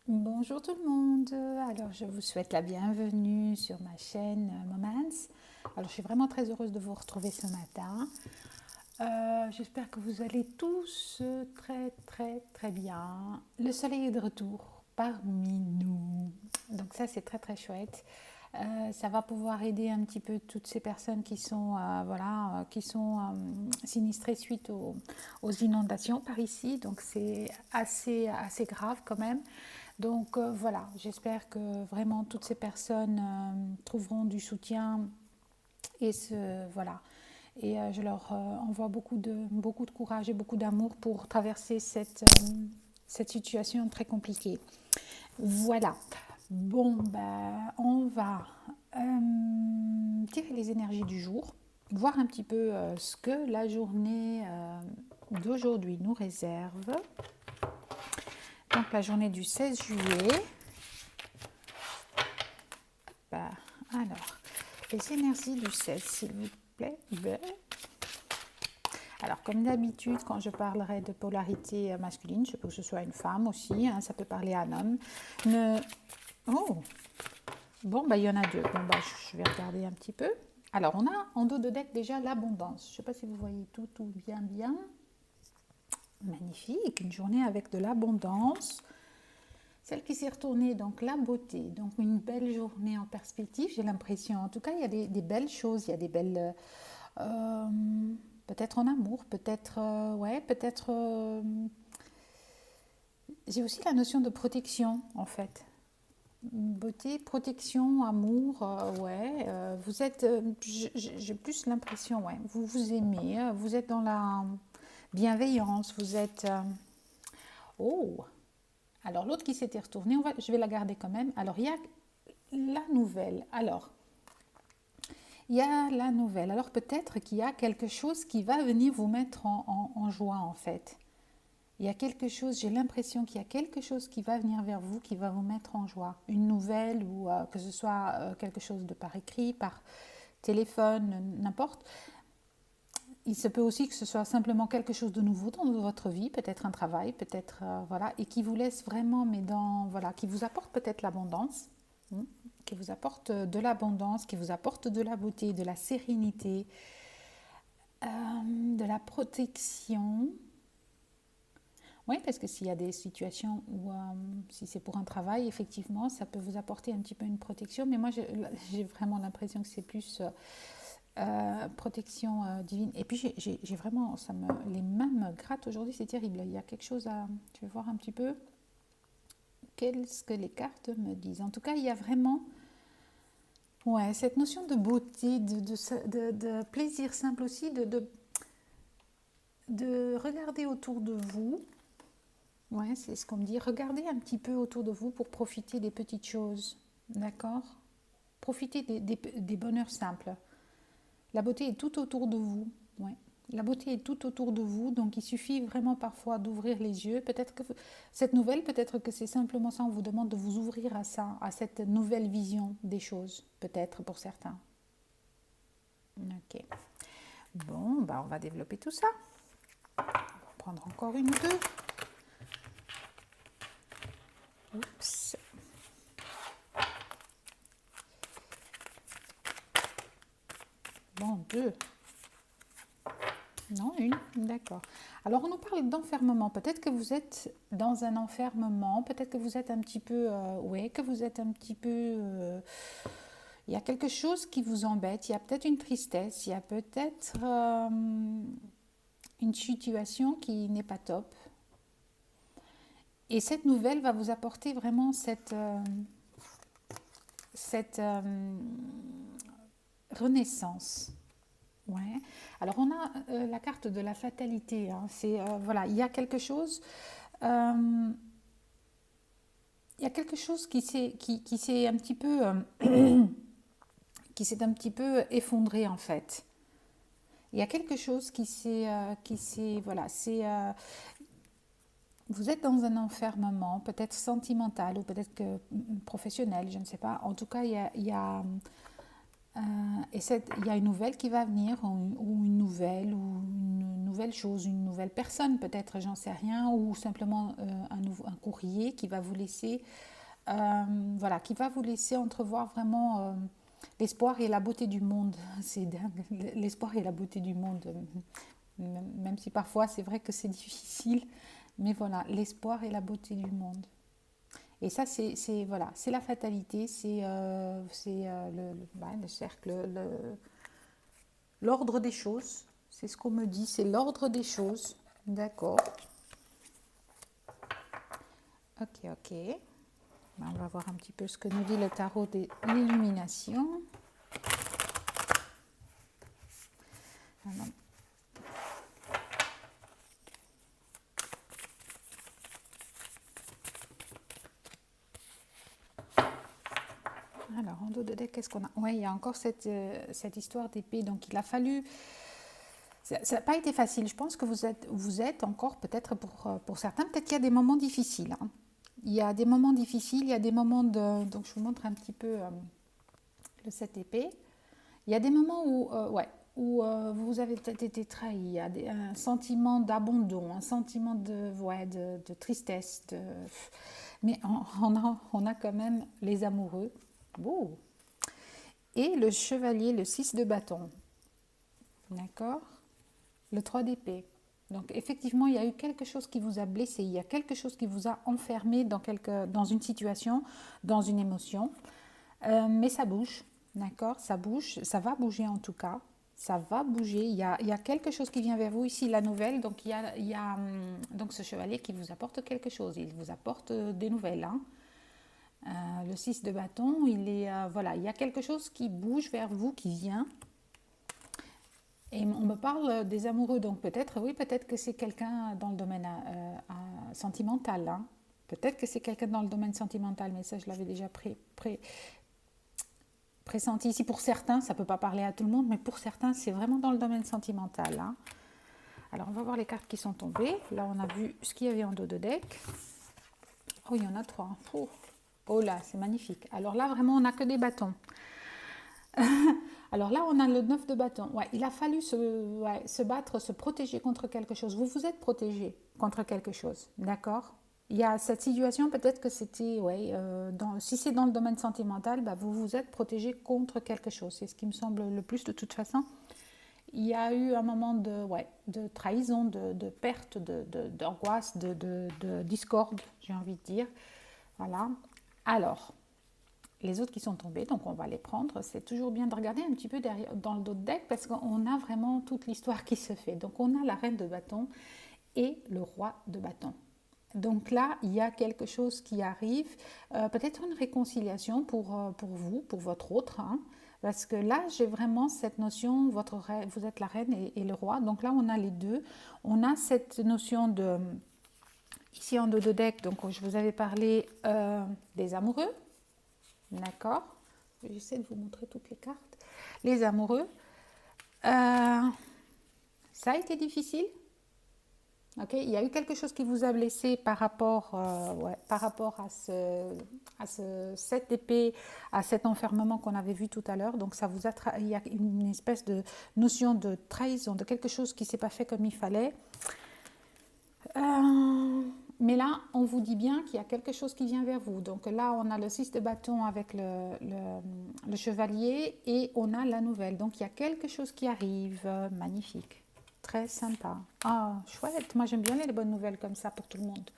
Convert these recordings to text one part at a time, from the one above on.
Bonjour tout le monde. Alors je vous souhaite la bienvenue sur ma chaîne Moments. Alors je suis vraiment très heureuse de vous retrouver ce matin. J'espère que vous allez tous très bien. Le soleil est de retour parmi nous. Donc ça c'est très chouette. Ça va pouvoir aider un petit peu toutes ces personnes qui sont, sinistrées suite aux inondations par ici. Donc c'est assez grave quand même. Donc voilà, j'espère que vraiment toutes ces personnes trouveront du soutien voilà. Et je leur envoie beaucoup de courage et beaucoup d'amour pour traverser cette situation très compliquée. Voilà. Bon, ben, on va tirer les énergies du jour, voir un petit peu ce que la journée d'aujourd'hui nous réserve. Donc la journée du 16 juillet. Bah, alors, les énergies du 16, s'il vous plaît. Alors, comme d'habitude, quand je parlerai de polarité masculine, je peux que ce soit une femme aussi, hein, ça peut parler à un homme. Ne... Oh, bon, bah, il y en a deux. Bon, bah, je vais regarder un petit peu. Alors, on a en dos de deck déjà l'abondance. Je ne sais pas si vous voyez tout bien. Magnifique, une journée avec de l'abondance. Celle qui s'est retournée, donc la beauté, donc une belle journée en perspective, j'ai l'impression. En tout cas, il y a des belles choses, il y a des belles... euh, peut-être en amour, peut-être... ouais, peut-être... j'ai aussi la notion de protection, en fait. Beauté, protection, amour, ouais. Vous êtes... j'ai plus l'impression, ouais. Vous vous aimez, vous êtes dans la bienveillance, vous êtes... oh. Alors l'autre qui s'était retournée, je vais la garder quand même. Alors il y a la nouvelle. Alors, il y a la nouvelle. Alors peut-être qu'il y a quelque chose qui va venir vous mettre en joie en fait. Il y a quelque chose, j'ai l'impression qu'il y a quelque chose qui va venir vers vous, qui va vous mettre en joie. Une nouvelle ou que ce soit quelque chose de par écrit, par téléphone, n'importe. Il se peut aussi que ce soit simplement quelque chose de nouveau dans votre vie, peut-être un travail, peut-être voilà, et qui vous laisse vraiment, mais dans voilà, qui vous apporte peut-être l'abondance, qui vous apporte de l'abondance, qui vous apporte de la beauté, de la sérénité, de la protection. Oui, parce que s'il y a des situations où, si c'est pour un travail, effectivement, ça peut vous apporter un petit peu une protection. Mais moi, j'ai vraiment l'impression que c'est plus protection divine. Et puis, j'ai vraiment, les mains me grattent aujourd'hui, c'est terrible. Il y a quelque chose à... Je vais voir un petit peu qu'est-ce que les cartes me disent. En tout cas, il y a vraiment... Ouais, cette notion de beauté, de plaisir simple aussi, de regarder autour de vous. Ouais, c'est ce qu'on me dit. Regardez un petit peu autour de vous pour profiter des petites choses. D'accord. Profitez des bonheurs simples. La beauté est tout autour de vous. Ouais. La beauté est tout autour de vous, donc il suffit vraiment parfois d'ouvrir les yeux. Peut-être que cette nouvelle, peut-être que c'est simplement ça, on vous demande de vous ouvrir à ça, à cette nouvelle vision des choses, peut-être pour certains. Ok. Bon, bah on va développer tout ça. On va prendre encore une ou deux. Oups. Bon, deux. Non, une, d'accord. Alors on nous parle d'enfermement. Peut-être que vous êtes dans un enfermement, peut-être que vous êtes un petit peu, ouais, que vous êtes un petit peu, il y a quelque chose qui vous embête, il y a peut-être une tristesse, il y a peut-être une situation qui n'est pas top. Et cette nouvelle va vous apporter vraiment cette renaissance. Ouais. Alors on a la carte de la fatalité. Hein. C'est voilà, il y a quelque chose, euh, il y a quelque chose qui s'est un petit peu, qui s'est un petit peu effondré en fait. Il y a quelque chose voilà, vous êtes dans un enfermement, peut-être sentimental ou peut-être que professionnel, je ne sais pas. En tout cas, il y a Et il y a une nouvelle qui va venir, ou une nouvelle, ou une nouvelle chose, une nouvelle personne peut-être, j'en sais rien, ou simplement un courrier qui va vous laisser, voilà, qui va vous laisser entrevoir vraiment l'espoir et la beauté du monde. C'est dingue, l'espoir et la beauté du monde. Même si parfois c'est vrai que c'est difficile, mais voilà, l'espoir et la beauté du monde. Et ça, voilà, c'est la fatalité, le cercle, l'ordre des choses. C'est ce qu'on me dit, c'est l'ordre des choses. D'accord. Ok, ok. Ben, on va voir un petit peu ce que nous dit le tarot de l'illumination. Alors, en dos de deck, qu'est-ce qu'on a? Oui, il y a encore cette histoire d'épée. Donc, il a fallu... Ça n'a pas été facile. Je pense que vous êtes encore, peut-être pour certains, peut-être qu'il y a des moments difficiles. Hein. Il y a des moments difficiles, il y a des moments de... Donc, je vous montre un petit peu le 7 épée. Il y a des moments où vous avez peut-être été trahi. Il y a un sentiment d'abandon, un sentiment de tristesse. Mais on a quand même les amoureux. Beau. Et le chevalier, le 6 de bâton. D'accord? Le 3 d'épée. Donc effectivement, il y a eu quelque chose qui vous a blessé, il y a quelque chose qui vous a enfermé dans une situation, dans une émotion. Mais ça bouge, d'accord? Ça bouge, ça va bouger en tout cas. Ça va bouger. Il y a quelque chose qui vient vers vous ici, la nouvelle. Donc il y a donc ce chevalier qui vous apporte quelque chose. Il vous apporte des nouvelles. Hein. Le 6 de bâton, voilà, il y a quelque chose qui bouge vers vous, qui vient. Et on me parle des amoureux, donc peut-être que c'est quelqu'un dans le domaine sentimental. Hein. Peut-être que c'est quelqu'un dans le domaine sentimental, mais ça je l'avais déjà pressenti ici. Pour certains, ça ne peut pas parler à tout le monde, mais pour certains, c'est vraiment dans le domaine sentimental. Hein. Alors on va voir les cartes qui sont tombées. Là, on a vu ce qu'il y avait en dos de deck. Oh, il y en a 3. Oh là, c'est magnifique. Alors là, vraiment, on n'a que des bâtons. Alors là, on a le 9 de bâton. Ouais, il a fallu se battre, se protéger contre quelque chose. Vous vous êtes protégé contre quelque chose, d'accord? Il y a cette situation, peut-être que c'était, si c'est dans le domaine sentimental, bah, vous vous êtes protégé contre quelque chose. C'est ce qui me semble le plus de toute façon. Il y a eu un moment de trahison, de perte, d'angoisse, de discorde, j'ai envie de dire. Voilà. Alors, les autres qui sont tombés, donc on va les prendre. C'est toujours bien de regarder un petit peu derrière, dans le dos de deck parce qu'on a vraiment toute l'histoire qui se fait. Donc on a la reine de bâton et le roi de bâton. Donc là, il y a quelque chose qui arrive, peut-être une réconciliation pour vous, pour votre autre. Hein, parce que là, j'ai vraiment cette notion, vous êtes la reine et le roi. Donc là, on a les deux. On a cette notion de... Ici en dos de deck, donc je vous avais parlé des amoureux. D'accord. J'essaie de vous montrer toutes les cartes. Les amoureux. Ça a été difficile. Ok. Il y a eu quelque chose qui vous a blessé par rapport à cette épée, à cet enfermement qu'on avait vu tout à l'heure. Donc ça vous a il y a une espèce de notion de trahison, de quelque chose qui ne s'est pas fait comme il fallait. Mais là, on vous dit bien qu'il y a quelque chose qui vient vers vous. Donc là, on a le 6 de bâton avec le chevalier et on a la nouvelle. Donc il y a quelque chose qui arrive. Magnifique. Très sympa. Ah, chouette. Moi, j'aime bien les bonnes nouvelles comme ça pour tout le monde.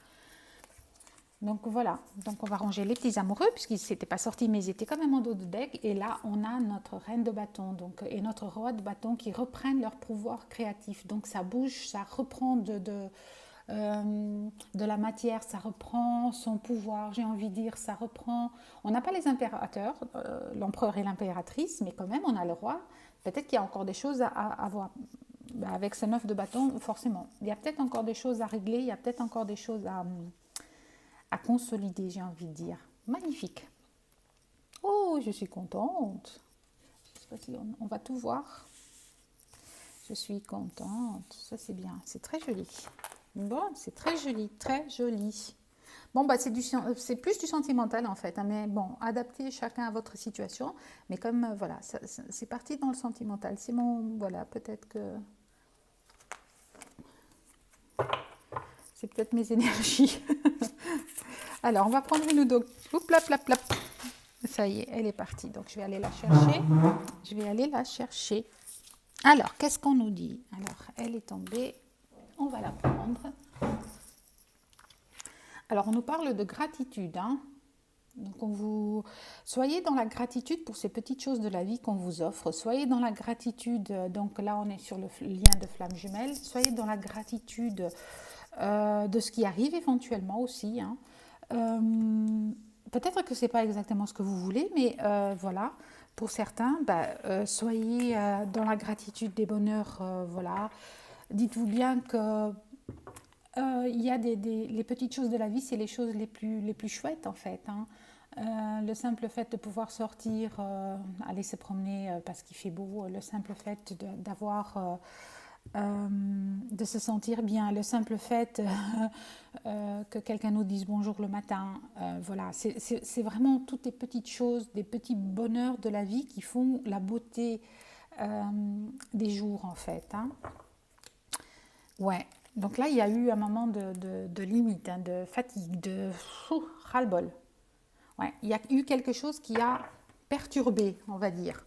Donc voilà. Donc on va ranger les petits amoureux puisqu'ils ne s'étaient pas sortis, mais ils étaient quand même en dos de deck. Et là, on a notre reine de bâton et notre roi de bâton qui reprennent leur pouvoir créatif. Donc ça bouge, ça reprend de la matière, ça reprend son pouvoir, j'ai envie de dire, ça reprend... On n'a pas les impérateurs, l'empereur et l'impératrice, mais quand même, on a le roi. Peut-être qu'il y a encore des choses à voir. Ben, avec ce 9 de bâton, forcément. Il y a peut-être encore des choses à régler, il y a peut-être encore des choses à consolider, j'ai envie de dire. Magnifique. Oh, je suis contente. Je sais pas si on va tout voir. Je suis contente. Ça, c'est bien. C'est très joli. Bon, c'est très joli, très joli. Bon, bah, c'est plus du sentimental en fait, hein, mais bon, adaptez chacun à votre situation. Mais comme, voilà, c'est parti dans le sentimental. C'est mon, voilà, peut-être que c'est peut-être mes énergies. Alors, on va prendre une autre. Oups, plap, plap, plap. Ça y est, elle est partie. Donc, je vais aller la chercher. Je vais aller la chercher. Alors, qu'est-ce qu'on nous dit? Alors, elle est tombée. On va la prendre. Alors, on nous parle de gratitude, hein. Donc, soyez dans la gratitude pour ces petites choses de la vie qu'on vous offre. Soyez dans la gratitude. Donc là, on est sur le lien de flamme jumelle. Soyez dans la gratitude de ce qui arrive éventuellement aussi, hein. Peut-être que c'est pas exactement ce que vous voulez, mais voilà. Pour certains, soyez dans la gratitude des bonheurs. Voilà. Dites-vous bien que il y a les petites choses de la vie, c'est les choses les plus chouettes en fait, hein. Le simple fait de pouvoir sortir, aller se promener parce qu'il fait beau, le simple fait d'avoir, de se sentir bien, le simple fait que quelqu'un nous dise bonjour le matin, voilà, c'est vraiment toutes les petites choses, des petits bonheurs de la vie qui font la beauté des jours en fait, hein. Ouais, donc là, il y a eu un moment de limite, hein, de fatigue, de ras-le-bol. Ouais, il y a eu quelque chose qui a perturbé, on va dire.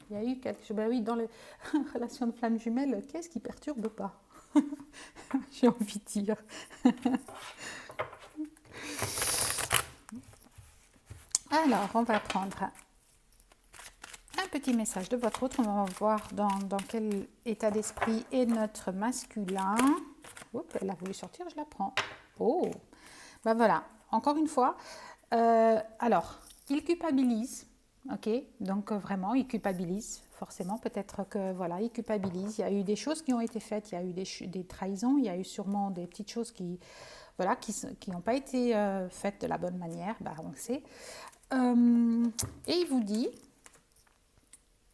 Il y a eu quelque chose, ben oui, dans les relations de flamme jumelle, qu'est-ce qui perturbe pas? J'ai envie de dire. Alors, on va prendre un petit message de votre autre. On va voir dans quel état d'esprit est notre masculin. Oups, elle a voulu sortir, je la prends. Oh, ben voilà, encore une fois. Alors, il culpabilise, ok? Donc vraiment, il culpabilise, forcément. Peut-être que voilà, il culpabilise. Il y a eu des choses qui ont été faites, il y a eu des trahisons, il y a eu sûrement des petites choses qui, voilà, qui n'ont pas été faites de la bonne manière, bah, on le sait. Et il vous dit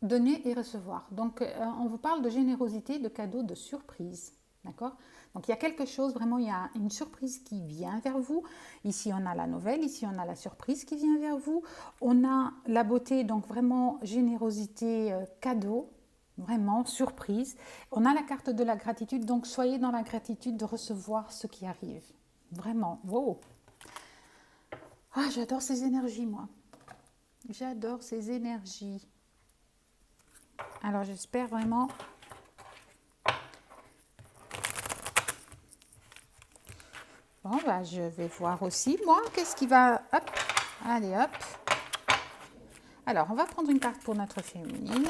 donner et recevoir. Donc, on vous parle de générosité, de cadeaux, de surprise. D'accord? Donc, il y a quelque chose, vraiment, il y a une surprise qui vient vers vous. Ici, on a la nouvelle, ici, on a la surprise qui vient vers vous. On a la beauté, donc vraiment générosité, cadeau, vraiment surprise. On a la carte de la gratitude, donc soyez dans la gratitude de recevoir ce qui arrive. Vraiment, wow! Ah, j'adore ces énergies, moi. J'adore ces énergies. Alors, j'espère vraiment. Bon, bah, je vais voir aussi, moi, qu'est-ce qui va... Hop, allez, hop. Alors, on va prendre une carte pour notre féminine.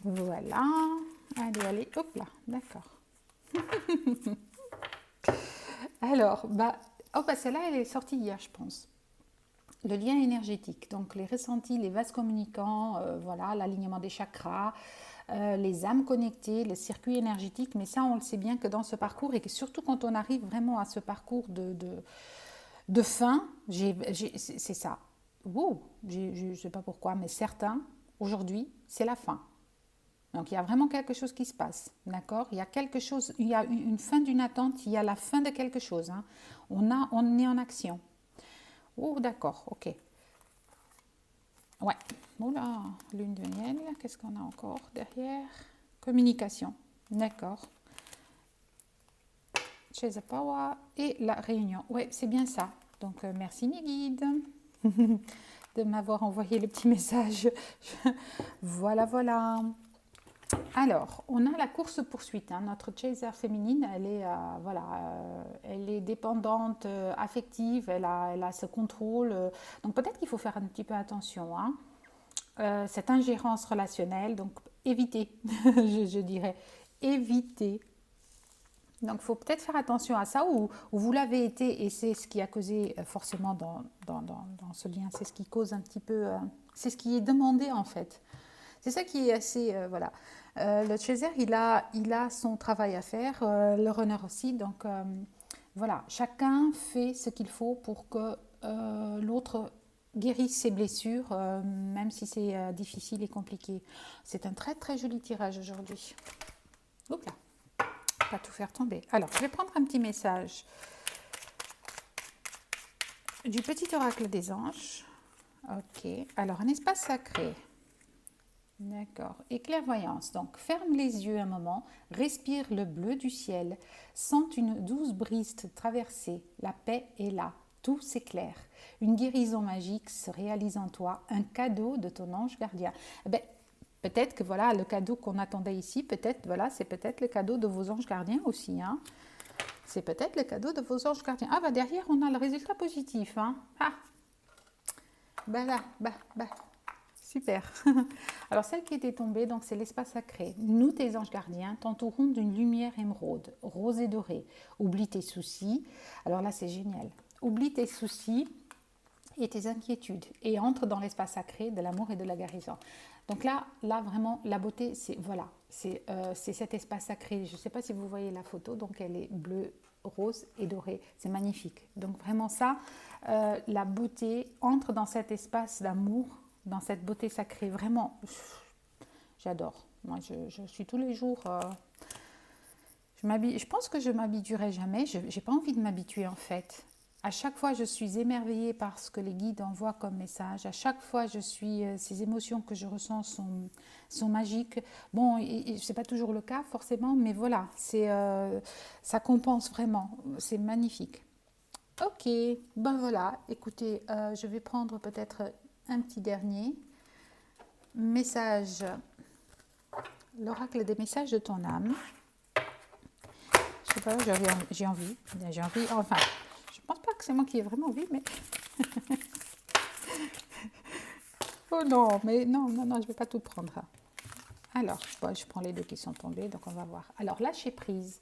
Voilà. Allez, allez, hop là, d'accord. Alors, celle-là, elle est sortie hier, je pense. Le lien énergétique, donc les ressentis, les vases communicants, voilà, l'alignement des chakras, les âmes connectées, le circuit énergétique. Mais ça, on le sait bien que dans ce parcours, et que surtout quand on arrive vraiment à ce parcours de fin, c'est ça. Wow, je ne sais pas pourquoi, mais certains, aujourd'hui, c'est la fin. Donc, il y a vraiment quelque chose qui se passe, d'accord? Il y a quelque chose, il y a une fin d'une attente, il y a la fin de quelque chose, hein. On est en action. Oh, d'accord, ok. Ouais. Oula, lune de miel, qu'est-ce qu'on a encore derrière? Communication, d'accord. Chase Power et la réunion. Ouais, c'est bien ça. Donc, merci mes guides de m'avoir envoyé le petit message. Voilà, voilà. Alors, on a la course-poursuite, hein. Notre chaser féminine, elle est, voilà, elle est dépendante, affective, elle a ce contrôle. Donc peut-être qu'il faut faire un petit peu attention, hein. Cette ingérence relationnelle, donc évitez, je dirais, évitez. Donc il faut peut-être faire attention à ça, ou vous l'avez été, et c'est ce qui a causé forcément dans ce lien, c'est ce qui cause un petit peu, c'est ce qui est demandé en fait. C'est ça qui est assez, voilà. Le chaser, il a son travail à faire, le runner aussi. Donc voilà, chacun fait ce qu'il faut pour que l'autre guérisse ses blessures, même si c'est difficile et compliqué. C'est un très très joli tirage aujourd'hui. Oups là. Pas tout faire tomber. Alors, je vais prendre un petit message du petit oracle des anges. Ok. Alors, un espace sacré. D'accord. Et clairvoyance. Donc, ferme les yeux un moment, respire le bleu du ciel, sente une douce brise te traverser. La paix est là. Tout s'éclaire. Une guérison magique se réalise en toi, un cadeau de ton ange gardien. Eh ben, peut-être que voilà, le cadeau qu'on attendait ici, peut-être, voilà, c'est peut-être le cadeau de vos anges gardiens aussi. Hein. C'est peut-être le cadeau de vos anges gardiens. Ah, bah derrière, on a le résultat positif. Hein. Ah, bah là, bah. Super. Alors, celle qui était tombée, donc c'est l'espace sacré. Nous, tes anges gardiens, t'entourons d'une lumière émeraude, rose et dorée. Oublie tes soucis. Alors là, c'est génial. Oublie tes soucis et tes inquiétudes et entre dans l'espace sacré de l'amour et de la guérison. Donc là vraiment, la beauté, c'est voilà, c'est cet espace sacré. Je ne sais pas si vous voyez la photo, donc elle est bleue, rose et dorée. C'est magnifique. Donc vraiment ça, la beauté entre dans cet espace d'amour, dans cette beauté sacrée. Vraiment, j'adore. Moi, je suis tous les jours... je pense que je m'habituerai jamais. Je n'ai pas envie de m'habituer en fait. À chaque fois, je suis émerveillée par ce que les guides envoient comme message. À chaque fois, ces émotions que je ressens sont magiques. Bon, ce n'est pas toujours le cas forcément, mais voilà, ça compense vraiment. C'est magnifique. Ok, ben voilà, écoutez, je vais prendre peut-être un petit dernier message, l'oracle des messages de ton âme. Je sais pas, j'ai envie, enfin, je pense pas que c'est moi qui ai vraiment envie, mais... oh non, mais non, je vais pas tout prendre. Alors, je prends les deux qui sont tombés, donc on va voir. Alors, lâcher prise.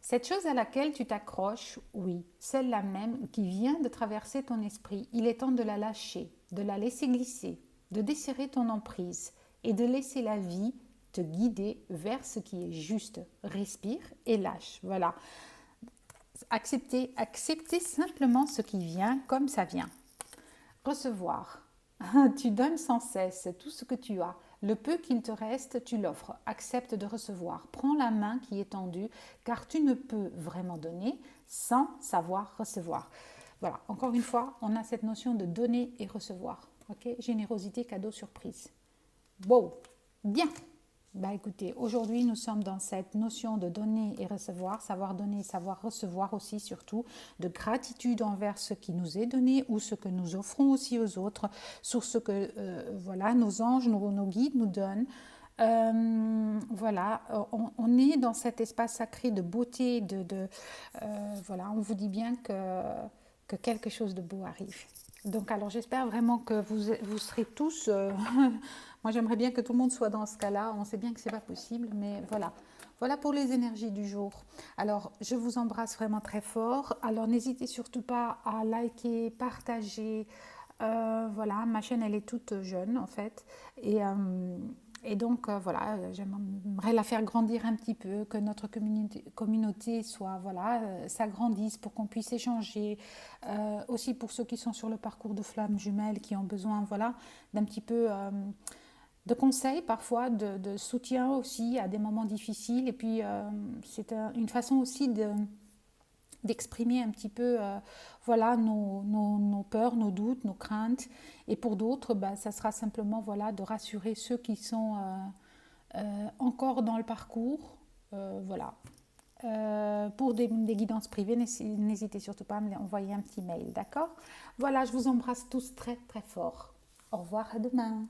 Cette chose à laquelle tu t'accroches, oui, celle-là même qui vient de traverser ton esprit, il est temps de la lâcher, de la laisser glisser, de desserrer ton emprise et de laisser la vie te guider vers ce qui est juste. Respire et lâche. Voilà. Accepter simplement ce qui vient comme ça vient. Recevoir. Tu donnes sans cesse tout ce que tu as. Le peu qu'il te reste, tu l'offres. Accepte de recevoir. Prends la main qui est tendue, car tu ne peux vraiment donner sans savoir recevoir. Voilà, encore une fois, on a cette notion de donner et recevoir. Okay, générosité, cadeau, surprise. Wow, bien. Bah écoutez, aujourd'hui nous sommes dans cette notion de donner et recevoir, savoir donner, savoir recevoir aussi surtout, de gratitude envers ce qui nous est donné ou ce que nous offrons aussi aux autres, sur ce que voilà, nos anges, nos guides nous donnent. Voilà, on est dans cet espace sacré de beauté, voilà, on vous dit bien que quelque chose de beau arrive. Donc alors j'espère vraiment que vous serez tous... moi j'aimerais bien que tout le monde soit dans ce cas-là. On sait bien que ce n'est pas possible, mais voilà. Voilà pour les énergies du jour. Alors je vous embrasse vraiment très fort. Alors n'hésitez surtout pas à liker, partager. Voilà, ma chaîne elle est toute jeune en fait. Et donc voilà, j'aimerais la faire grandir un petit peu, que notre communauté soit, voilà, s'agrandisse pour qu'on puisse échanger. Aussi pour ceux qui sont sur le parcours de flammes jumelles, qui ont besoin, voilà, d'un petit peu de conseils parfois, de soutien aussi à des moments difficiles. Et puis c'est une façon aussi d'exprimer un petit peu voilà, nos peurs, nos doutes, nos craintes. Et pour d'autres, ça sera simplement voilà, de rassurer ceux qui sont encore dans le parcours. Voilà. Pour des guidances privées, n'hésitez surtout pas à me envoyer un petit mail, d'accord? Voilà, je vous embrasse tous très très fort. Au revoir, à demain.